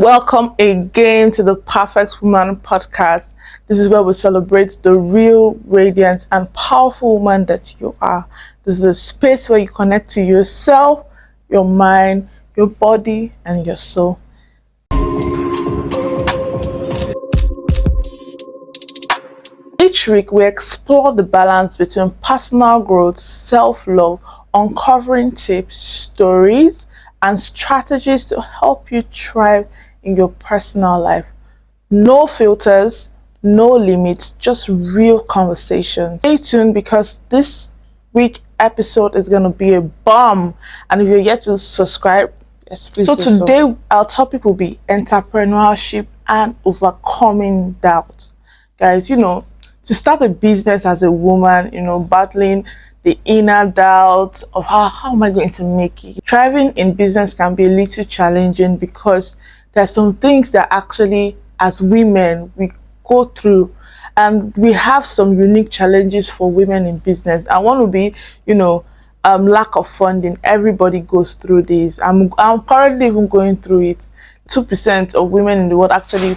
Welcome again to the Perfect Woman podcast. This is where we celebrate the real, radiant, and powerful woman that you are. This is a space where you connect to yourself, your mind, your body, and your soul. Each week, we explore the balance between personal growth, self-love, uncovering tips, stories, and strategies to help you thrive in your personal life. No filters, no limits, just real conversations. Stay tuned because this week episode is going to be a bomb. And if you're yet to subscribe, yes, please do so. Today, our topic will be entrepreneurship and overcoming doubt. Guys, to start a business as a woman, battling the inner doubt of how am I going to make it. Thriving in business can be a little challenging because there's some things that actually, as women, we go through, and we have some unique challenges for women in business. And one would be, lack of funding. Everybody goes through this. I'm currently even going through it. 2% of women in the world actually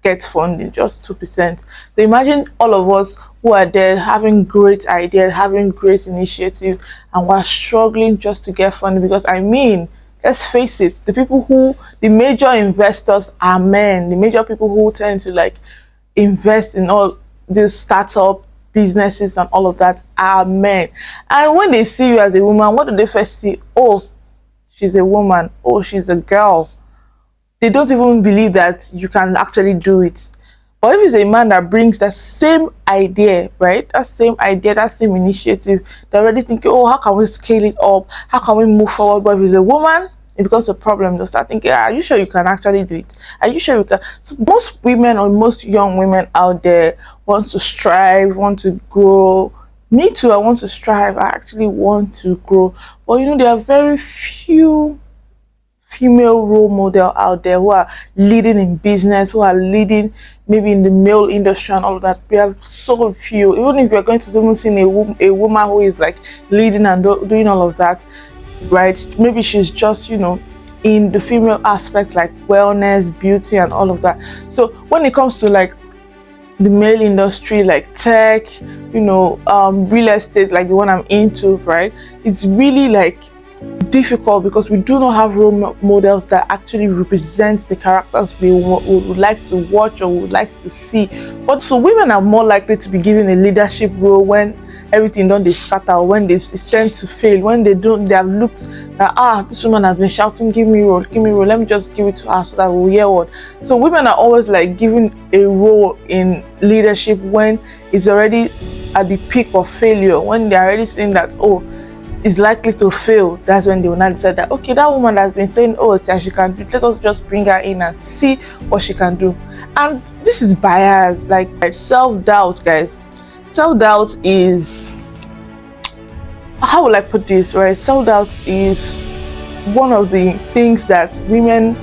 get funding, just 2%. So imagine all of us who are there having great ideas, having great initiative, and we're struggling just to get funding. Because let's face it, the major investors are men. The major people who tend to invest in all these startup businesses and all of that are men. And when they see you as a woman, what do they first see? Oh, she's a woman. Oh, she's a girl. They don't even believe that you can actually do it. But if it's a man that brings that same idea, right? That same idea, that same initiative, they're already thinking, oh, how can we scale it up? How can we move forward? But if it's a woman, it becomes a problem. They'll start thinking, are you sure you can actually do it? Are you sure you can? So most women or most young women out there want to strive, want to grow. Me too, I want to strive. I actually want to grow. But there are very few female role model out there who are leading in business, who are leading maybe in the male industry and all of that. We have so few. Even if you're going to even see a woman who is leading and doing all of that, right? Maybe she's just in the female aspect, like wellness, beauty, and all of that. So when it comes to the male industry, like tech, real estate, like the one I'm into, right? It's really difficult because we do not have role models that actually represents the characters we would like to watch or would like to see. But so women are more likely to be given a leadership role when everything don't they scatter, or when they tend to fail, when they have looked at this woman has been shouting, give me role, let me just give it to her so that we'll hear what. So women are always given a role in leadership when it's already at the peak of failure, when they're already saying that, oh, is likely to fail. That's when they will not decide that, okay, that woman has been saying, oh, she can do it, let us just bring her in and see what she can do. And this is bias, self-doubt, guys. Self-doubt is, how will I put this, right? Self-doubt is one of the things that women,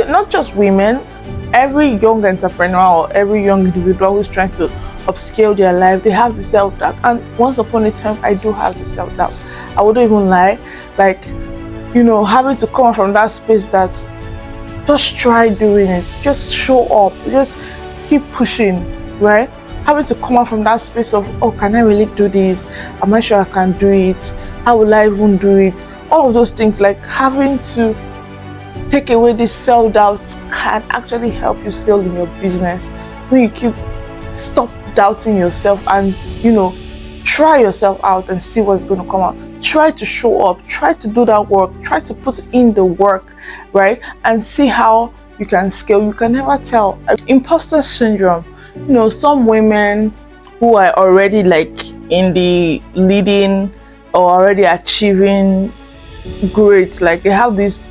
not just women, every young entrepreneur or every young individual who's trying to upscale their life, they have the self-doubt. And once upon a time, I do have the self-doubt. I wouldn't even lie, having to come from that space that just try doing it, just show up, just keep pushing, right? Having to come out from that space of, oh, can I really do this? Am I sure I can do it? How will I even do it? All of those things, having to take away this self-doubt can actually help you scale in your business. When you stop doubting yourself and, try yourself out and see what's going to come out. Try to show up, try to do that work, try to put in the work, right? And see how you can scale. You can never tell. Imposter syndrome. Some women who are already in the leading or already achieving great, they have this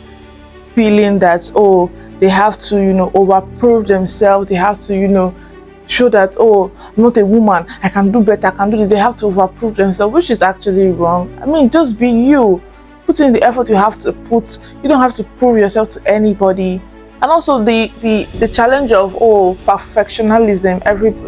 feeling that, oh, they have to, overprove themselves. They have to, show that, oh, I'm not a woman, I can do better, I can do this. They have to overprove themselves, which is actually wrong. Just be you. Put in the effort you have to put. You don't have to prove yourself to anybody. And also the challenge of, perfectionism.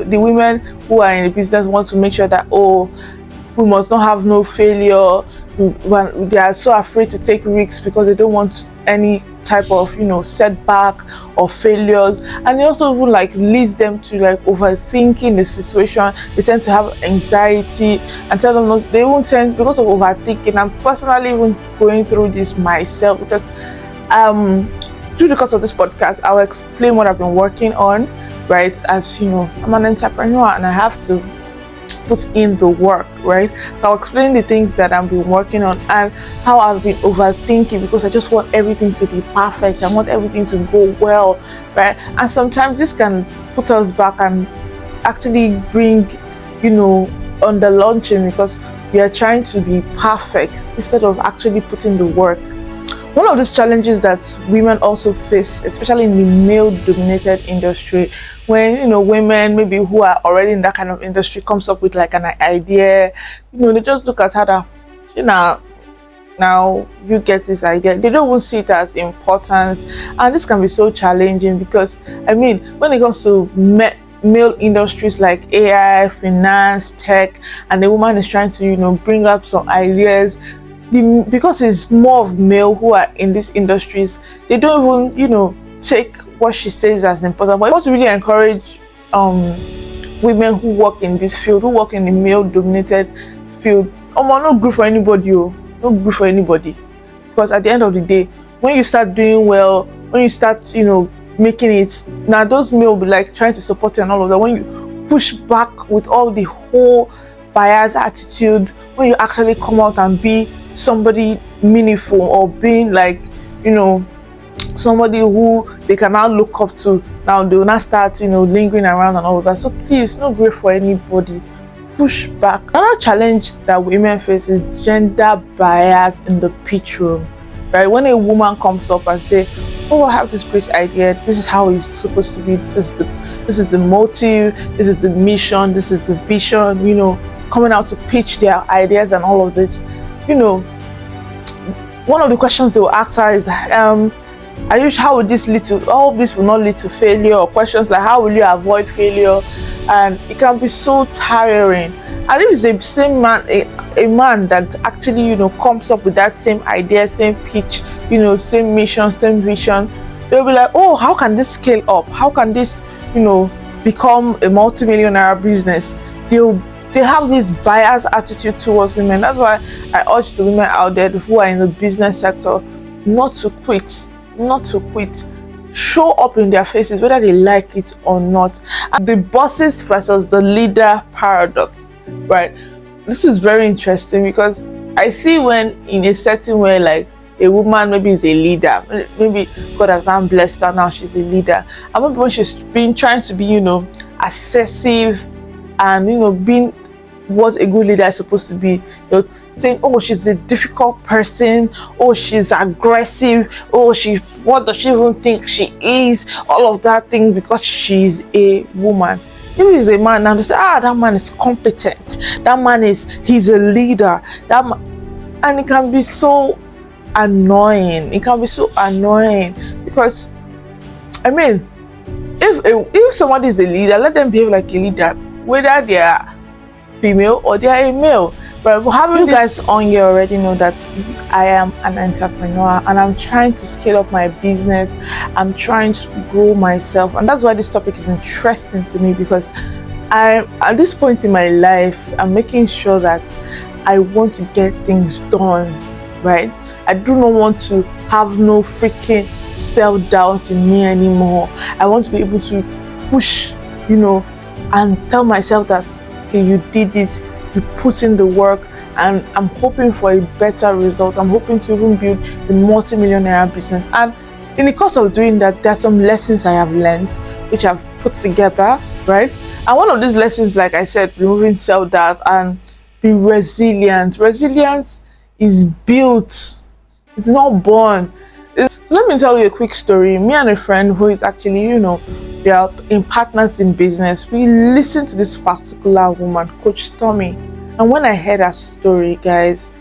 The women who are in the business want to make sure that, we must not have no failure. They are so afraid to take risks because they don't want any type of setback or failures, and it also even like leads them to like overthinking the situation. They tend to have anxiety and tell them not, they won't tend because of overthinking. I'm personally even going through this myself because through the course of this podcast I'll explain what I've been working on, right? As I'm an entrepreneur and I have to put in the work, right? So I'll explain the things that I've been working on and how I've been overthinking because I just want everything to be perfect. I want everything to go well, right? And sometimes this can put us back and actually bring, under launching because we are trying to be perfect instead of actually putting the work. One of these challenges that women also face, especially in the male-dominated industry, when women maybe who are already in that kind of industry comes up with like an idea, they just look at her that, now you get this idea. They don't even see it as importance, and this can be so challenging because when it comes to male industries like AI, finance, tech, and the woman is trying to bring up some ideas. Because it's more of male who are in these industries, they don't even take what she says as important. But I want to really encourage women who work in this field, who work in the male dominated field. Not good for anybody, not good for anybody, because at the end of the day, when you start doing well, when you start making it, now those male will be like trying to support you and all of that. When you push back with all the whole bias attitude, when you actually come out and be somebody meaningful or being like somebody who they can now look up to, now they will not start lingering around and all of that. So please, not great for anybody. Push back. Another challenge that women face is gender bias in the pitch room, right? When a woman comes up and say, oh, I have this great idea, this is how it's supposed to be, this is the motive, this is the mission, this is the vision, coming out to pitch their ideas and all of this, one of the questions they will ask her is, how would this lead to, this will not lead to failure, or questions like, how will you avoid failure? And it can be so tiring. And if it's the same man, a man that actually, comes up with that same idea, same pitch, same mission, same vision, they'll be like, oh, how can this scale up? How can this, become a multi-millionaire business? They have this biased attitude towards women. That's why I urge the women out there who are in the business sector not to quit. Show up in their faces whether they like it or not. And the bosses versus the leader paradox, right? This is very interesting because I see when in a certain way, like a woman maybe is a leader, maybe God has now blessed her, now she's a leader, and maybe when she's been trying to be assessive and being what a good leader is supposed to be, saying, oh, she's a difficult person, oh, she's aggressive, oh, what does she even think she is, all of that thing, because she's a woman. If he's a man, now they say, that man is competent, that man he's a leader, and it can be so annoying. Because if somebody is the leader, let them behave like a leader, whether they are female or they are a male. But having you guys on here already know that I am an entrepreneur and I'm trying to scale up my business. I'm trying to grow myself, and that's why this topic is interesting to me, because at this point in my life, I'm making sure that I want to get things done, right? I do not want to have no freaking self-doubt in me anymore. I want to be able to push, and tell myself that, okay, you did this, you put in the work, and I'm hoping for a better result. I'm hoping to even build a multi-millionaire business. And in the course of doing that, there are some lessons I have learned, which I've put together, right? And one of these lessons, like I said, removing self-doubt and be resilient. Resilience is built, it's not born. So let me tell you a quick story. Me and a friend who is actually, we are in partners in business. We listened to this particular woman, Coach Tommy. And when I heard her story, guys,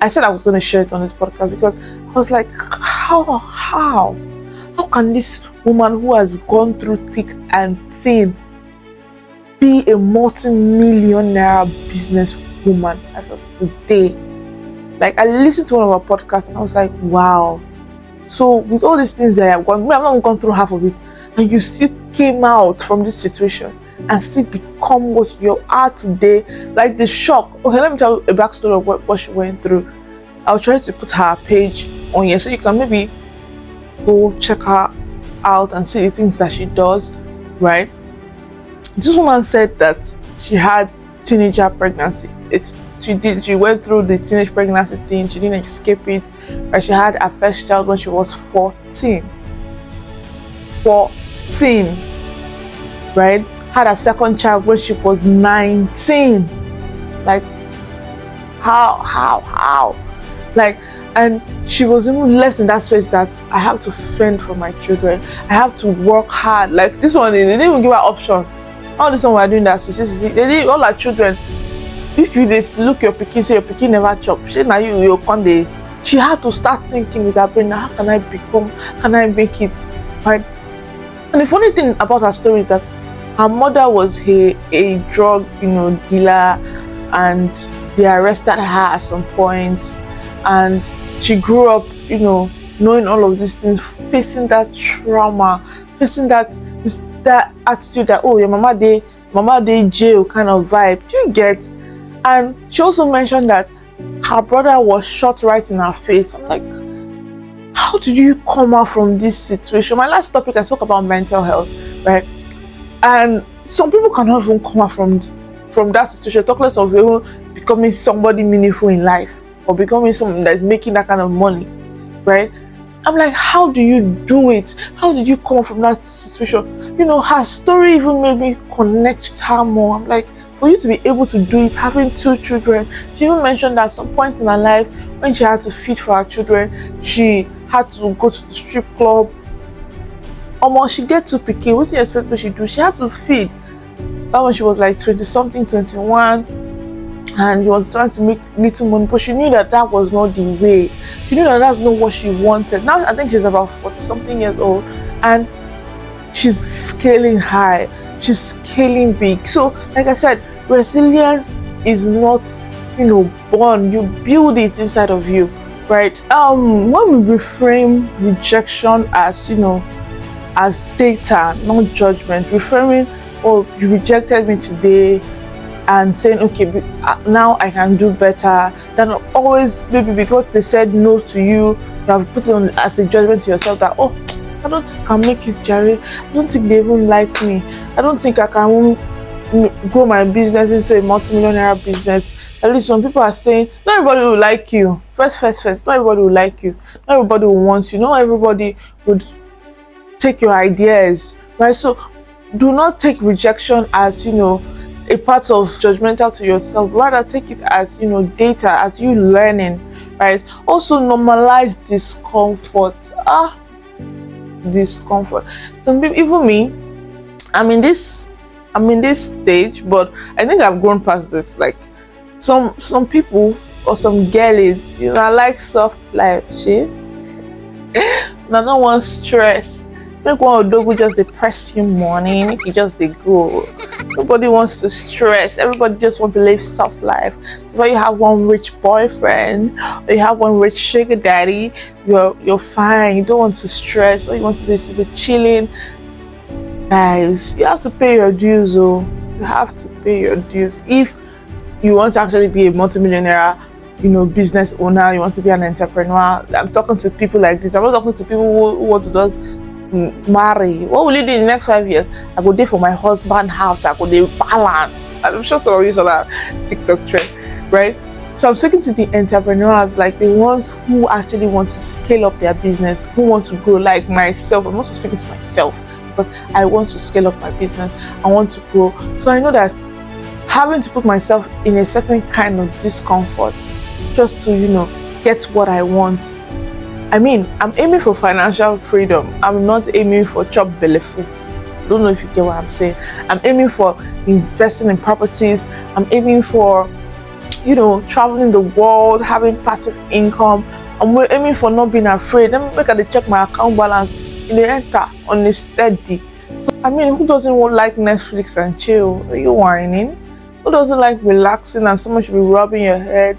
I said I was going to share it on this podcast because I was like, how can this woman who has gone through thick and thin be a multi-millionaire business woman as of today? Like, I listened to one of her podcasts and I was like, wow, So with all these things that I've gone, I've not gone through half of it, and you still came out from this situation and still become what you are today. Like the shock. Okay, let me tell you a backstory of what she went through. I'll try to put her page on here so you can maybe go check her out and see the things that she does, right? This woman said that she had teenager pregnancy. She went through the teenage pregnancy thing, she didn't escape it, right? She had her first child when she was 14. 14, right? Had a second child when she was 19. Like, how? Like, and she was even left in that space that I have to fend for my children. I have to work hard. Like this one, they didn't even give her option. All this one we're doing that, they did all our children. If you just look your pikin, say your pikin never chop. She now you come dey. She had to start thinking with her brain, how can I become? Can I make it? Right? And the funny thing about her story is that her mother was a drug, dealer, and they arrested her at some point. And she grew up, knowing all of these things, facing that trauma, facing that attitude that, oh, your mama dey jail kind of vibe. Do you get? And she also mentioned that her brother was shot right in her face. I'm like, how did you come out from this situation? My last topic, I spoke about mental health, right? And some people cannot even come out from that situation, talk less of even becoming somebody meaningful in life or becoming someone that's making that kind of money, right? I'm like, how do you do it? How did you come from that situation? Her story even made me connect with her more. I'm like, for you to be able to do it, having 2 children, she even mentioned that at some point in her life, when she had to feed for her children, she had to go to the strip club. Almost she get to pikin, what do you expect what she do? She had to feed. That when she was like 20-something, 21, and she was trying to make little money, but she knew that was not the way. She knew that that's not what she wanted. Now I think she's about 40-something years old, and she's scaling high. She's scaling big. So, like I said, resilience is not, born. You build it inside of you, right? When we reframe rejection as, as data, not judgment, reframing, oh, you rejected me today, and saying, okay, now I can do better, than always maybe because they said no to you, you have put it on as a judgment to yourself that, oh, I don't think I can make it, Jerry. I don't think they even like me. I don't think I can grow my business into a multi-millionaire business. At least some people are saying, not everybody will like you. First. Not everybody will like you. Not everybody will want you. Not everybody would take your ideas, right? So do not take rejection as, a part of judgmental to yourself. Rather take it as, data, as you learning, right? Also normalize discomfort. Discomfort. Some people, even me, I'm in this stage, but I think I've grown past this. Like some people or some girlies, I like soft life, shit. I don't want stress. Make one odogu just depress you morning, make you just go. Nobody wants to stress. Everybody just wants to live soft life. So when you have one rich boyfriend or you have one rich sugar daddy, you're fine. You don't want to stress. All you want to do is to be chilling. Guys, you have to pay your dues. You have to pay your dues if you want to actually be a multimillionaire, business owner. You want to be an entrepreneur. I'm talking to people like this. I'm not talking to people who want to just marry. What will you do in the next 5 years? I go there for my husband house. I go there balance. I'm sure some of you saw that TikTok trend, right? So I'm speaking to the entrepreneurs, like the ones who actually want to scale up their business, who want to grow, like myself. I'm also speaking to myself because I want to scale up my business. I want to grow. So I know that having to put myself in a certain kind of discomfort just to, get what I want. I mean, I'm aiming for financial freedom. I'm not aiming for chop belleful. I don't know if you get what I'm saying. I'm aiming for investing in properties. I'm aiming for, traveling the world, having passive income. I'm aiming for not being afraid. Let me make sure check my account balance in the enter on a steady. So, I mean, who doesn't like Netflix and chill? Are you whining? Who doesn't like relaxing and someone should be rubbing your head?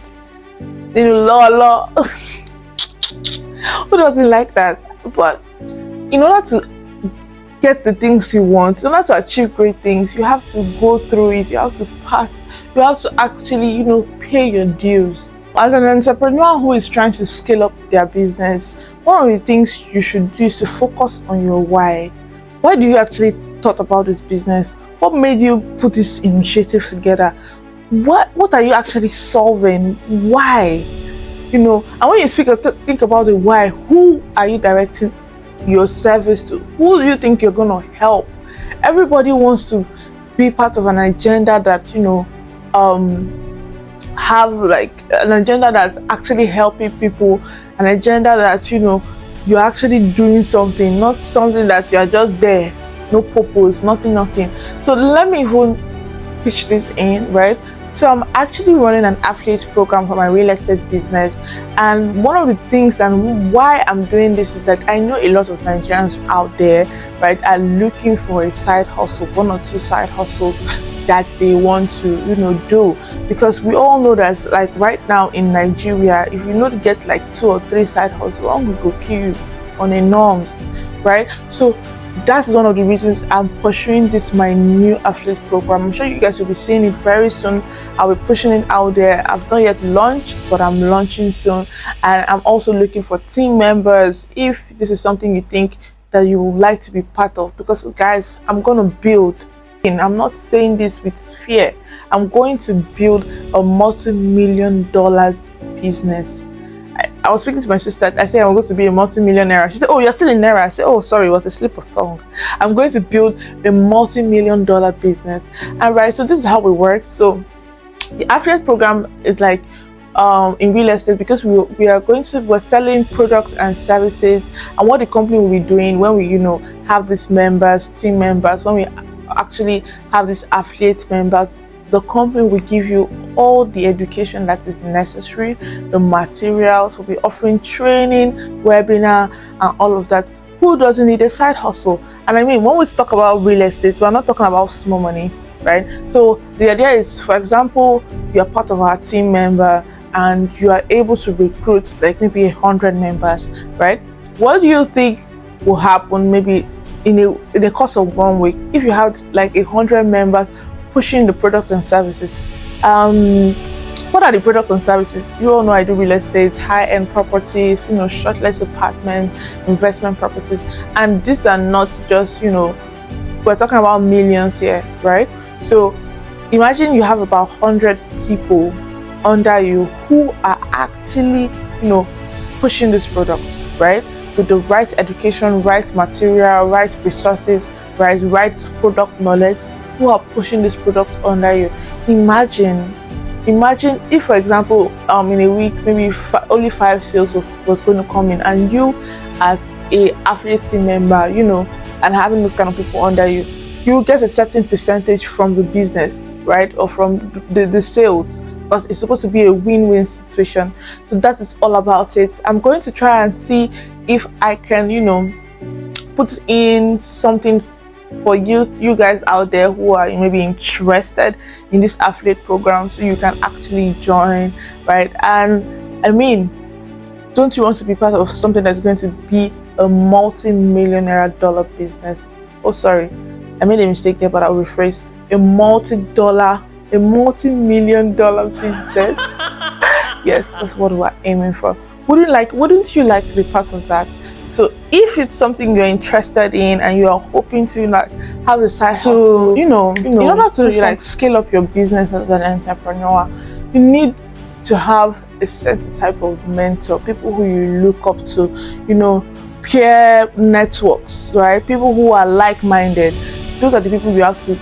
La. Who doesn't like that? But in order to get the things you want, in order to achieve great things, you have to go through it, you have to pass, you have to actually, pay your dues. As an entrepreneur who is trying to scale up their business, one of the things you should do is to focus on your why. Why do you actually thought about this business? What made you put this initiative together? What are you actually solving? Why? And when you think about the why, who are you directing your service to? Who do you think you're going to help? Everybody wants to be part of an agenda that, have like an agenda that's actually helping people, an agenda that, you're actually doing something, not something that you're just there, no purpose, nothing. So let me even pitch this in, right? So I'm actually running an affiliate program for my real estate business, and one of the things and why I'm doing this is that I know a lot of Nigerians out there, right, are looking for a side hustle, 1 or 2 side hustles that they want to, do, because we all know that, like, right now in Nigeria, if you not get like 2 or 3 side hustles, one will go kill you on a norms, right? So that's one of the reasons I'm pursuing my new affiliate program. I'm sure you guys will be seeing it very soon. I'll be pushing it out there. I've not yet launched, but I'm launching soon. And I'm also looking for team members if this is something you think that you would like to be part of. Because guys, I'm going to build. I'm not saying this with fear. I'm going to build a multi-million-dollar business. I was speaking to my sister. I said I'm going to be a multi-millionaire. She said, "Oh, you're still in Naira." I said, "Oh, sorry, it was a slip of tongue." I'm going to build a multi-million-dollar business. And right, so this is how it works. So the affiliate program is like in real estate, because we're selling products and services. And what the company will be doing when we have these members, team members, when we actually have these affiliate members, the company will give you all the education that is necessary, the materials. We'll be offering training, webinar, and all of that. Who doesn't need a side hustle? And I mean, when we talk about real estate, we're not talking about small money, right? So the idea is, for example, you're part of our team member and you are able to recruit like maybe 100 members, right? What do you think will happen maybe in the course of 1 week if you have like 100 members pushing the products and services? What are the products and services? You all know I do real estate, high-end properties, short-let apartments, investment properties, and these are not just, we're talking about millions here, right? So imagine you have about 100 people under you who are actually, pushing this product, right? With the right education, right material, right resources, right product knowledge, who are pushing this product under you. Imagine if, for example, in a week maybe only 5 sales was going to come in, and you as a affiliate team member, and having those kind of people under you, you get a certain percentage from the business, right, or from the sales, because it's supposed to be a win-win situation. So that is all about it. I'm going to try and see if I can, put in something for you guys out there who are maybe interested in this affiliate program, so you can actually join, right? And I mean, don't you want to be part of something that's going to be a multi-millionaire dollar business? Oh, sorry, I made a mistake there, but I'll rephrase: a multi-million dollar business. Yes, that's what we're aiming for. Wouldn't you like to be part of that? So if it's something you're interested in and you are hoping to have a side hustle, in order to scale up your business as an entrepreneur, you need to have a certain type of mentor, people who you look up to, peer networks, right? People who are like-minded. Those are the people you have to,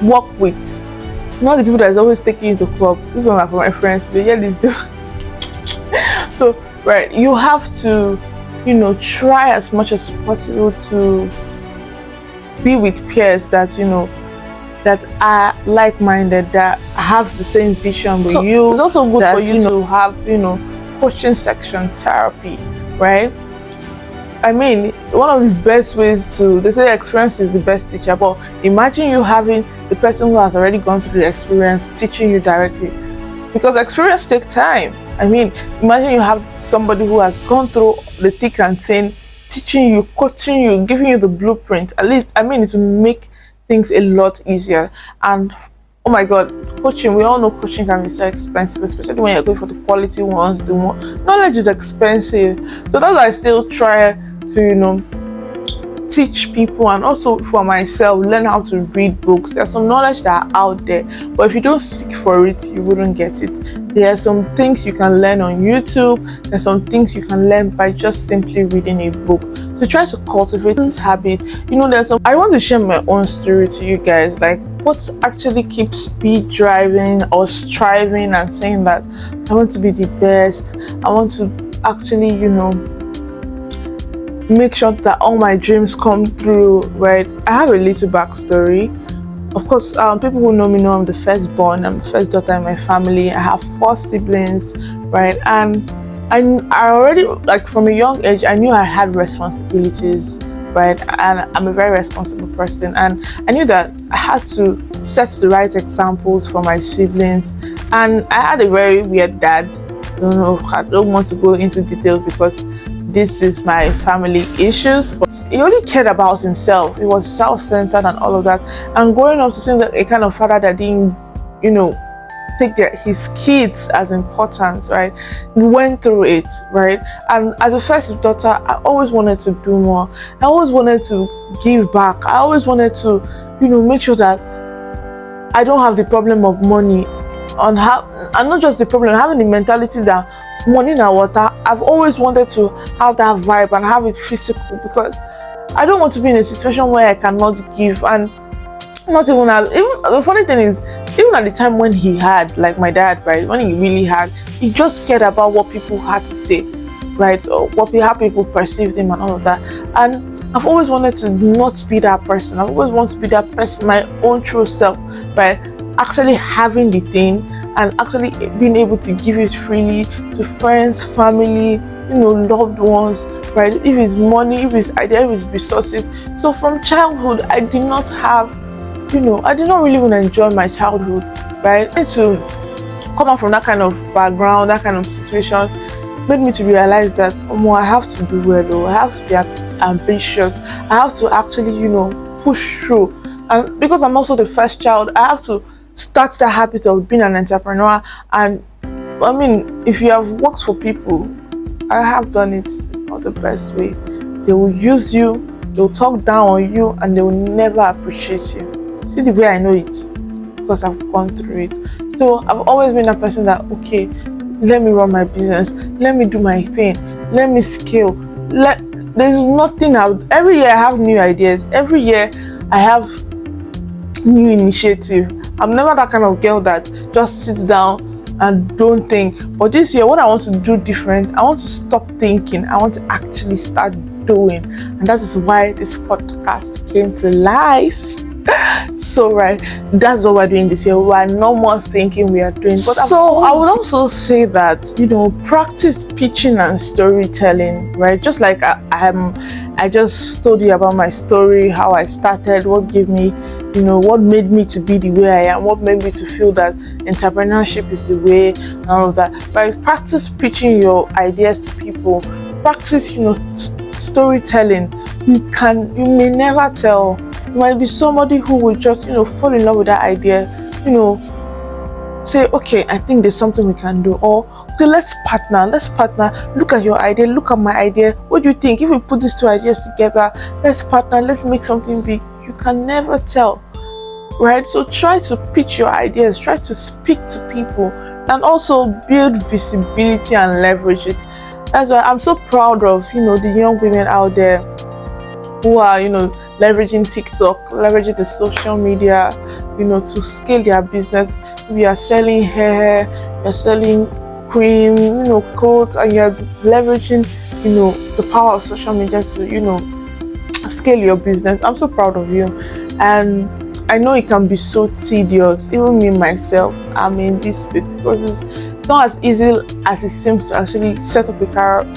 work with. Not the people that is always taking you to club. This one are for my friends. They hear this. So, right, you have to try as much as possible to be with peers that that are like-minded, that have the same vision with you. It's also good for you to have coaching section, therapy, right? I mean, one of the best ways they say experience is the best teacher, but imagine you having the person who has already gone through the experience teaching you directly, because experience takes time. I mean, imagine you have somebody who has gone through the thick and thin, teaching you, coaching you, giving you the blueprint. At least, I mean, it will make things a lot easier. And oh my God, coaching, we all know coaching can be so expensive, especially when you're going for the quality ones. The more knowledge is expensive. So that's why I still try to, teach people, and also for myself, learn how to read books. There's some knowledge that are out there, but if you don't seek for it, you wouldn't get it. There are some things you can learn on YouTube. There's some things you can learn by just simply reading a book. So try to cultivate this habit. I want to share my own story to you guys, like what actually keeps me driving or striving and saying that I want to be the best. I want to actually, make sure that all my dreams come through, right? I have a little backstory. Of course, people who know me know I'm the firstborn. I'm the first daughter in my family. I have 4 siblings, right? And I already, like from a young age, I knew I had responsibilities, right? And I'm a very responsible person. And I knew that I had to set the right examples for my siblings. And I had a very weird dad. I don't want to go into details because this is my family issues, but he only cared about himself. He was self-centered and all of that. And growing up to seeing a kind of father that didn't, take his kids as important, right? We went through it, right? And as a first daughter, I always wanted to do more. I always wanted to give back. I always wanted to, make sure that I don't have the problem of money and not just the problem, having the mentality that money in water. I've always wanted to have that vibe and have it physical, because I don't want to be in a situation where I cannot give, and not even have. Even the funny thing is, even at the time when he had, like my dad, right, when he really had, he just cared about what people had to say, right, so how people perceived him and all of that. And I've always wanted to not be that person. I've always wanted to be that person, my own true self, right, actually having the thing and actually being able to give it freely to friends, family, loved ones, right? If it's money, if it's idea, if it's resources. So from childhood, I did not have, I did not really even enjoy my childhood, right? To come out from that kind of background, that kind of situation, made me to realize that I have to do well, I have to be ambitious, I have to actually, push through. And because I'm also the first child, I have to start the habit of being an entrepreneur. And I mean, if you have worked for people, I have done it. It's not the best way. They will use you, they'll talk down on you, and they will never appreciate you. See the way I know it, because I've gone through it. So I've always been a person that, okay, let me run my business, let me do my thing, let me scale. There's nothing out. Every year I have new ideas. Every year I have new initiative. I'm never that kind of girl that just sits down and don't think. But this year, what I want to do different, I want to stop thinking. I want to actually start doing. And that is why this podcast came to life. So right, that's what we're doing this year. We are no more thinking, we are doing. But so I would also say that, practice pitching and storytelling, right? Just like I just told you about my story, how I started, what gave me, what made me to be the way I am, what made me to feel that entrepreneurship is the way, and all of that. But practice pitching your ideas to people. Practice, storytelling. You may never tell. You might be somebody who will just, fall in love with that idea, say, okay, I think there's something we can do, or okay, let's partner, look at your idea, look at my idea, what do you think if we put these 2 ideas together, let's partner, let's make something big. You can never tell, right? So try to pitch your ideas, try to speak to people, and also build visibility and leverage it. That's why I'm so proud of, the young women out there who are, leveraging TikTok, leveraging the social media, to scale their business. We are selling hair, you're selling cream, clothes, and you're leveraging, the power of social media to, scale your business. I'm so proud of you. And I know it can be so tedious. Even me myself, I'm in this space because it's not as easy as it seems to actually set up a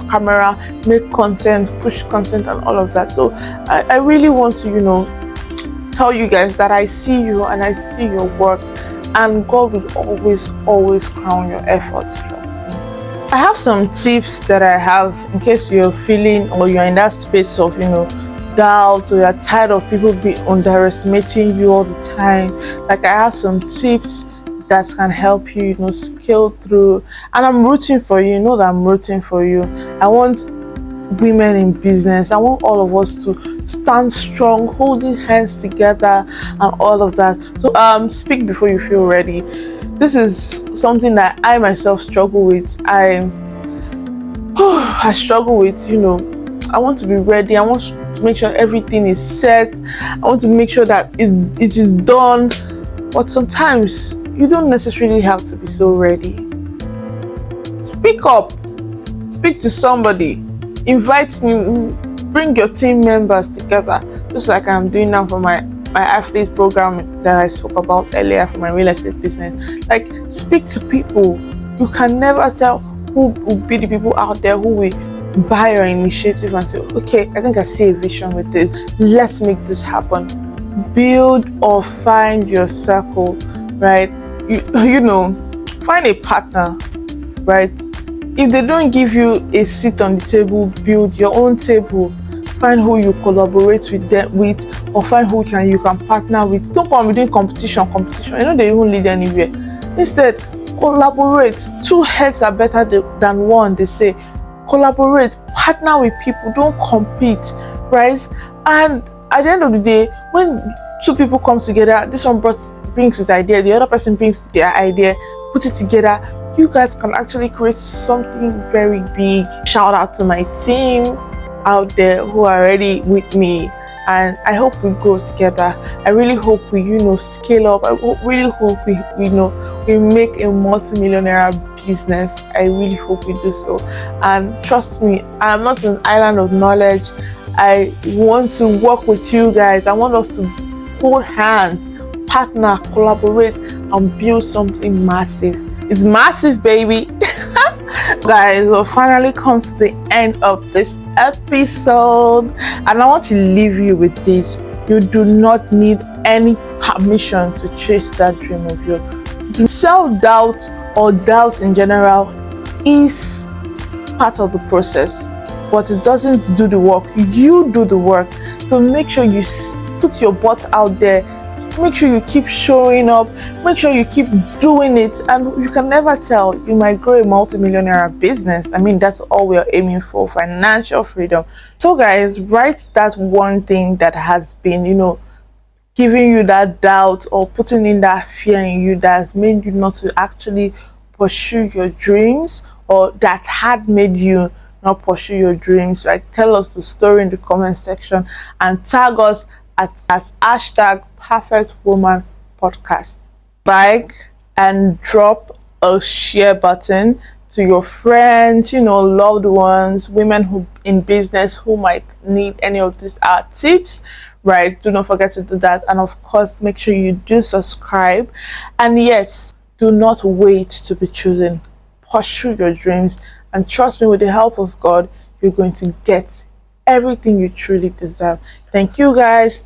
camera, make content, push content, and all of that. So I really want to, tell you guys that I see you and I see your work, and God will always crown your efforts. Trust me. I have some tips that I have in case you're feeling or you're in that space of, doubt, or you're tired of people be underestimating you all the time. Like, I have some tips that can help you, scale through. And I'm rooting for you. You know that I'm rooting for you. I want women in business. I want all of us to stand strong, holding hands together, and all of that. So, speak before you feel ready. This is something that I myself struggle with. I struggle with, I want to be ready. I want to make sure everything is set. I want to make sure that it is done. But sometimes you don't necessarily have to be so ready. Speak up. Speak to somebody. Invite new, bring your team members together, just like I'm doing now for my athlete program that I spoke about earlier for my real estate business. Like, speak to people. You can never tell who will be the people out there who will buy your initiative and say, okay, I think I see a vision with this. Let's make this happen. Build or find your circle, right? Find a partner, right? If they don't give you a seat on the table, build your own table. Find who you collaborate with, or find who you can partner with. Don't come doing competition. They won't lead anywhere. Instead, collaborate. Two heads are better than one, they say. Collaborate, partner with people, don't compete, right? And at the end of the day, when two people come together, this one brings his idea, the other person brings their idea, put it together, you guys can actually create something very big. Shout out to my team out there who are already with me, and I hope we grow together. I really hope we scale up. I really hope we make a multi-millionaire business. I really hope we do so. And trust me, I'm not an island of knowledge. I want to work with you guys. I want us to hold hands, partner, collaborate, and build something massive. It's massive, baby. Guys, we'll finally come to the end of this episode, and I want to leave you with this. You do not need any permission to chase that dream of yours. Self-doubt or doubt in general is part of the process, but it doesn't do the work. You do the work. So make sure you put your butt out there. Make sure you keep showing up. Make sure you keep doing it, and you can never tell. You might grow a multi-millionaire business. I mean, that's all we are aiming for: financial freedom. So, guys, write that one thing that has been, giving you that doubt or putting in that fear in you that has made you not to actually pursue your dreams, or that had made you not pursue your dreams. Like, tell us the story in the comment section and tag us as hashtag Perfect Woman Podcast. Like and drop a share button to your friends, loved ones, women who in business who might need any of these tips, right? Do not forget to do that. And of course, make sure you do subscribe. And yes, do not wait to be chosen. Pursue your dreams, and trust me, with the help of God, you're going to get everything you truly deserve. Thank you, guys.